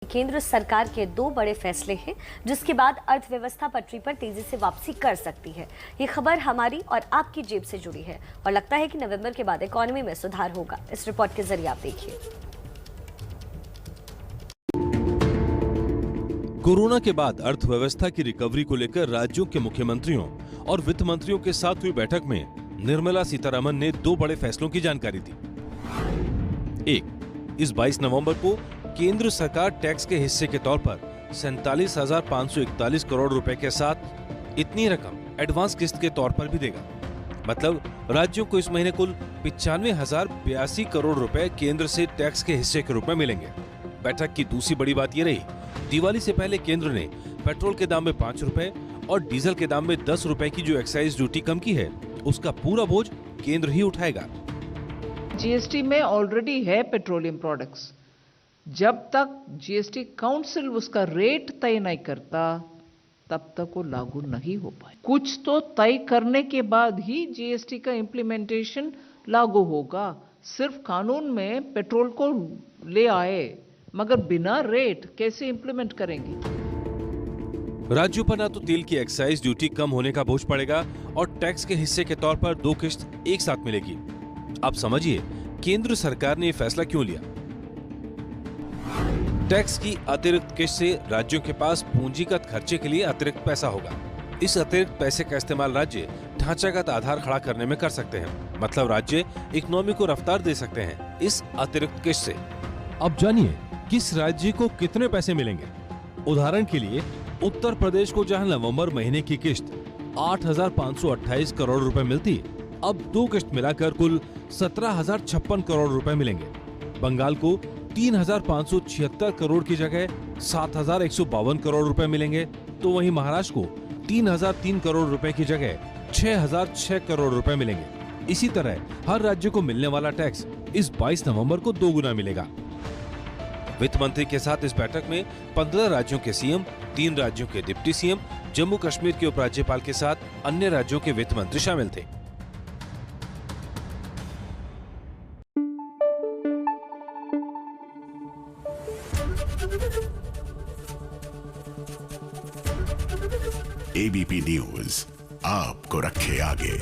केंद्र सरकार के दो बड़े फैसले हैं जिसके बाद अर्थव्यवस्था पटरी पर तेजी से वापसी कर सकती है। ये खबर हमारी और आपकी जेब से जुड़ी है और लगता है कि नवंबर के बाद इकोनॉमी में सुधार होगा। इस रिपोर्ट के जरिए आप देखिए। कोरोना के बाद अर्थव्यवस्था की रिकवरी को लेकर राज्यों के मुख्यमंत्रियों और वित्त मंत्रियों के साथ हुई बैठक में निर्मला सीतारमण ने दो बड़े फैसलों की जानकारी दी। एक, इस 22 नवंबर को केंद्र सरकार टैक्स के हिस्से के तौर पर 47,541 करोड़ रुपए के साथ इतनी रकम एडवांस किस्त के तौर पर भी देगा। मतलब राज्यों को इस महीने कुल 95,082 करोड़ रुपए केंद्र से टैक्स के हिस्से के रूप में मिलेंगे। बैठक की दूसरी बड़ी बात ये रही, दिवाली से पहले केंद्र ने पेट्रोल के दाम में 5 रुपए और डीजल के दाम में 10 रुपए की जो एक्साइज ड्यूटी कम की है, उसका पूरा बोझ केंद्र ही उठाएगा। जीएसटी में ऑलरेडी है पेट्रोलियम प्रोडक्ट्स। जब तक जीएसटी काउंसिल उसका रेट तय नहीं करता तब तक वो लागू नहीं हो पाए। कुछ तो तय करने के बाद ही जीएसटी का इम्प्लीमेंटेशन लागू होगा। सिर्फ कानून में पेट्रोल को ले आए मगर बिना रेट कैसे इम्प्लीमेंट करेंगे। राज्यों पर न तो तेल की एक्साइज ड्यूटी कम होने का बोझ पड़ेगा और टैक्स के हिस्से के तौर पर दो किस्त एक साथ मिलेगी। अब समझिए केंद्र सरकार ने ये फैसला क्यों लिया। टैक्स की अतिरिक्त किस्त से राज्यों के पास पूंजीगत खर्चे के लिए अतिरिक्त पैसा होगा। इस अतिरिक्त पैसे का इस्तेमाल राज्य ढांचागत आधार खड़ा करने में कर सकते हैं। मतलब राज्य इकोनॉमी को रफ्तार दे सकते हैं इस अतिरिक्त किस्त से। अब जानिए किस राज्य को कितने पैसे मिलेंगे। उदाहरण के लिए उत्तर प्रदेश को जहां नवंबर महीने की किस्त 8,528 करोड़ रुपए मिलती, अब दो किस्त मिलाकर कुल 17,056 करोड़ रुपए मिलेंगे। बंगाल को 3,576 करोड़ की जगह 7,152 करोड़ रुपए मिलेंगे, तो वहीं महाराष्ट्र को 3,003 करोड़ रुपए की जगह 6,006 करोड़ रुपए मिलेंगे। इसी तरह हर राज्य को मिलने वाला टैक्स इस 22 नवंबर को दोगुना मिलेगा। वित्त मंत्री के साथ इस बैठक में 15 राज्यों के सीएम, 3 राज्यों के डिप्टी सीएम, जम्मू कश्मीर के उपराज्यपाल के साथ अन्य राज्यों के वित्त मंत्री शामिल थे। एबीपी न्यूज आपको रखे आगे।